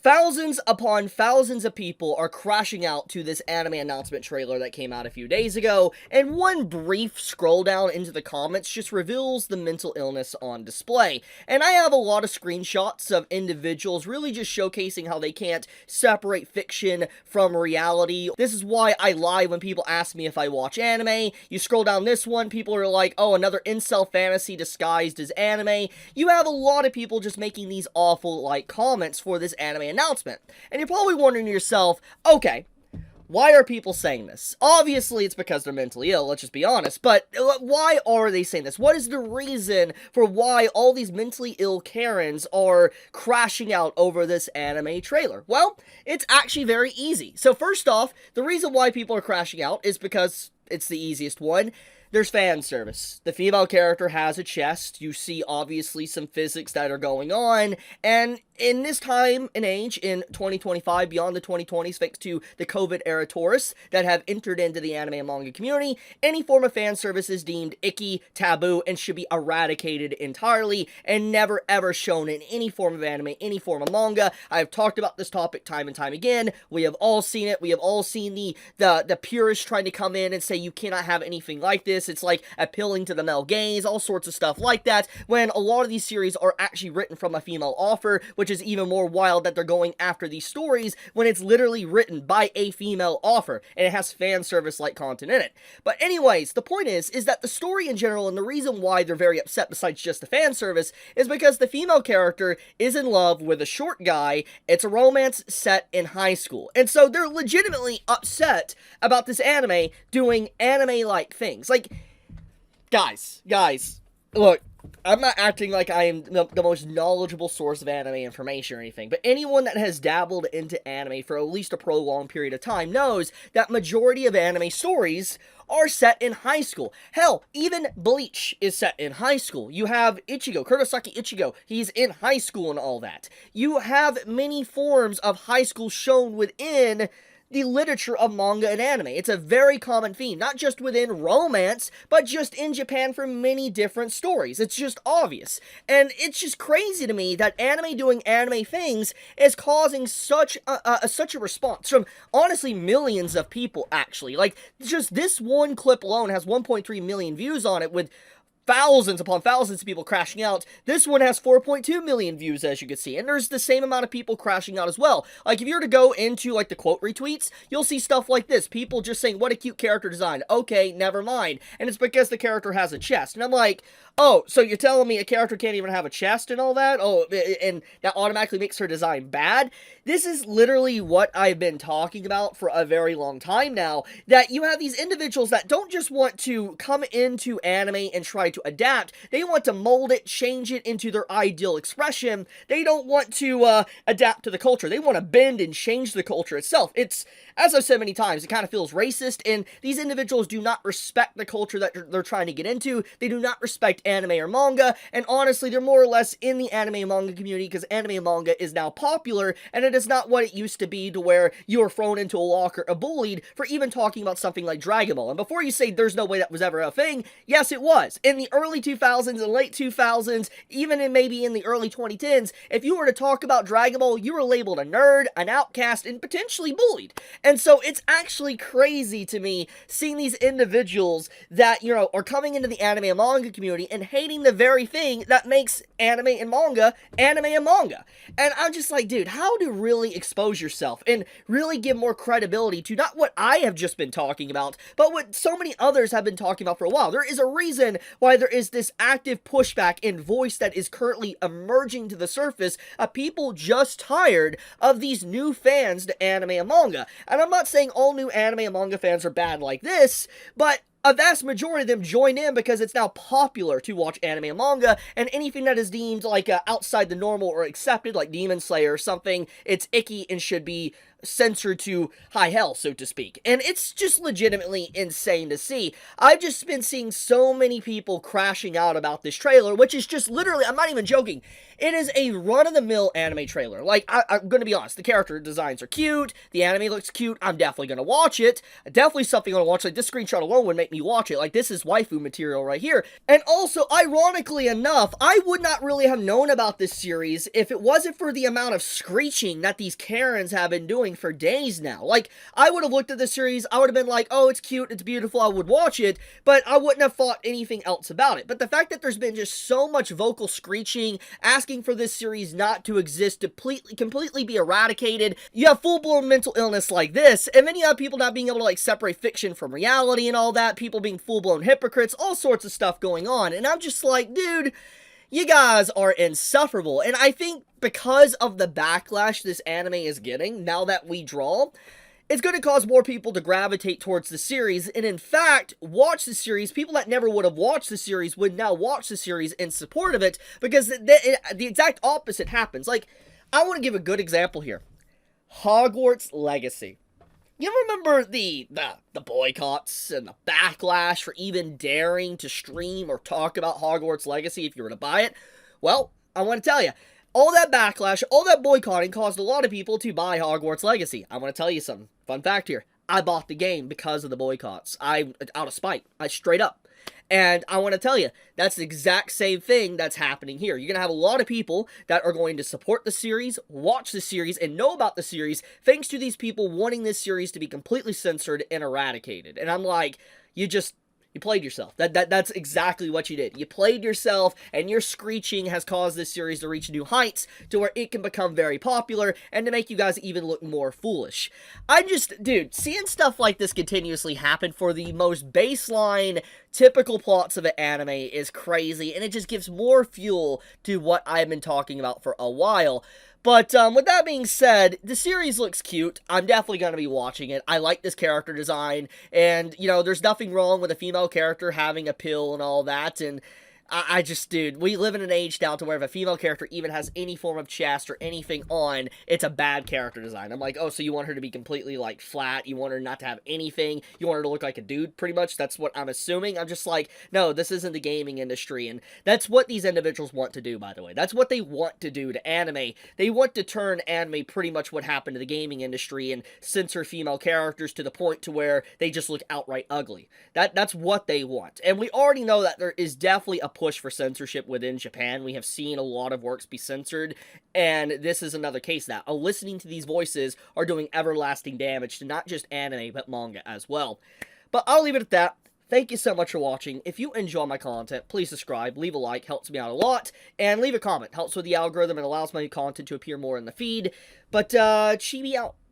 Thousands upon thousands of people are crashing out to this anime announcement trailer that came out a few days ago, and one brief scroll down into the comments just reveals the mental illness on display. And I have a lot of screenshots of individuals really just showcasing how they can't separate fiction from reality. This is why I lie when people ask me if I watch anime. You scroll down this one, people are like, oh, another incel fantasy disguised as anime. You have a lot of people just making these awful, comments for this anime announcement. And you're probably wondering to yourself, okay, why are people saying this? Obviously, it's because they're mentally ill, let's just be honest, but why are they saying this? What is the reason for why all these mentally ill Karens are crashing out over this anime trailer? Well, it's actually very easy. So first off, the reason why people are crashing out is because it's the easiest one. There's fan service. The female character has a chest. You see, obviously, some physics that are going on. And in this time and age, in 2025, beyond the 2020s, thanks to the COVID-era tourists that have entered into the anime and manga community, any form of fan service is deemed icky, taboo, and should be eradicated entirely, and never ever shown in any form of anime, any form of manga. I've talked about this topic time and time again. We have all seen it. We have all seen the purists trying to come in and say you cannot have anything like this. It's like appealing to the male gaze, all sorts of stuff like that, when a lot of these series are actually written from a female author, which is even more wild that they're going after these stories when it's literally written by a female author, and it has fan service-like content in it. But anyways, the point is that the story in general, and the reason why they're very upset besides just the fan service, is because the female character is in love with a short guy. It's a romance set in high school, and so they're legitimately upset about this anime doing anime-like things. Like, guys, look, I'm not acting like I am the most knowledgeable source of anime information or anything, but anyone that has dabbled into anime for at least a prolonged period of time knows that majority of anime stories are set in high school. Hell, even Bleach is set in high school. You have Ichigo, Kurosaki Ichigo, he's in high school and all that. You have many forms of high school shown within the literature of manga and anime. It's a very common theme, not just within romance, but just in Japan for many different stories. It's just obvious. And it's just crazy to me that anime doing anime things is causing such a response from, honestly, millions of people, actually. Like, just this one clip alone has 1.3 million views on it, with thousands upon thousands of people crashing out. This one has 4.2 million views, as you can see, and there's the same amount of people crashing out as well. Like, if you were to go into, the quote retweets, you'll see stuff like this. People just saying, what a cute character design. Okay, never mind. And it's because the character has a chest. And I'm like, oh, so you're telling me a character can't even have a chest and all that? Oh, and that automatically makes her design bad? This is literally what I've been talking about for a very long time now, that you have these individuals that don't just want to come into anime and try to adapt. They want to mold it, change it into their ideal expression. They don't want to adapt to the culture. They want to bend and change the culture itself. It's, as I've said many times, it kind of feels racist, and these individuals do not respect the culture that they're trying to get into. They do not respect anime or manga, and honestly, they're more or less in the anime and manga community because anime and manga is now popular, and it is not what it used to be, to where you were thrown into a locker or bullied for even talking about something like Dragon Ball. And before you say there's no way that was ever a thing, yes, it was. In the early 2000s and late 2000s, even maybe in the early 2010s, if you were to talk about Dragon Ball, you were labeled a nerd, an outcast, and potentially bullied. And so it's actually crazy to me seeing these individuals that, are coming into the anime and manga community and hating the very thing that makes anime and manga. And I'm just like, dude, how to really expose yourself and really give more credibility to not what I have just been talking about, but what so many others have been talking about for a while. There is a reason why there is this active pushback and voice that is currently emerging to the surface of people just tired of these new fans to anime and manga. And I'm not saying all new anime and manga fans are bad like this, but a vast majority of them join in because it's now popular to watch anime and manga, and anything that is deemed outside the normal or accepted, like Demon Slayer or something, it's icky and should be censored to high hell, so to speak. And it's just legitimately insane to see. I've just been seeing so many people crashing out about this trailer, which is just literally, I'm not even joking, it is a run-of-the-mill anime trailer. Like, I'm gonna be honest, the character designs are cute, the anime looks cute, I'm definitely gonna watch it, definitely something I'm gonna watch. Like, this screenshot alone would make me watch it. Like, this is waifu material right here. And also, ironically enough, I would not really have known about this series if it wasn't for the amount of screeching that these Karens have been doing for days now. Like, I would have looked at this series, I would have been like, oh, it's cute, it's beautiful, I would watch it, but I wouldn't have thought anything else about it. But the fact that there's been just so much vocal screeching, asking for this series not to exist, to completely be eradicated, you have full-blown mental illness like this, and then you have people not being able to, like, separate fiction from reality and all that, people being full-blown hypocrites, all sorts of stuff going on, and I'm just like, dude, you guys are insufferable. And I think because of the backlash this anime is getting, now that we draw, it's going to cause more people to gravitate towards the series, and in fact, watch the series. People that never would have watched the series would now watch the series in support of it, because the exact opposite happens. Like, I want to give a good example here. Hogwarts Legacy. You remember the boycotts and the backlash for even daring to stream or talk about Hogwarts Legacy if you were to buy it? Well, I want to tell you, all that backlash, all that boycotting caused a lot of people to buy Hogwarts Legacy. I want to tell you something. Fun fact here. I bought the game because of the boycotts. Out of spite. I straight up. And I want to tell you, that's the exact same thing that's happening here. You're going to have a lot of people that are going to support the series, watch the series, and know about the series, thanks to these people wanting this series to be completely censored and eradicated. And I'm like, you played yourself. That's exactly what you did. You played yourself, and your screeching has caused this series to reach new heights to where it can become very popular and to make you guys even look more foolish. Dude, seeing stuff like this continuously happen for the most baseline, typical plots of an anime is crazy, and it just gives more fuel to what I've been talking about for a while. But with that being said, the series looks cute. I'm definitely going to be watching it. I like this character design, and, you know, there's nothing wrong with a female character having a pill and all that, and dude, we live in an age now to where if a female character even has any form of chest or anything on, it's a bad character design. I'm like, oh, so you want her to be completely, like, flat? You want her not to have anything? You want her to look like a dude, pretty much? That's what I'm assuming. I'm just like, no, this isn't the gaming industry, and that's what these individuals want to do, by the way. That's what they want to do to anime. They want to turn anime pretty much what happened to the gaming industry and censor female characters to the point to where they just look outright ugly. That's what they want. And we already know that there is definitely a push for censorship within Japan. We have seen a lot of works be censored, and this is another case that listening to these voices are doing everlasting damage to not just anime, but manga as well. But I'll leave it at that. Thank you so much for watching. If you enjoy my content, please subscribe, leave a like, helps me out a lot, and leave a comment. Helps with the algorithm and allows my content to appear more in the feed. But, Chibi out.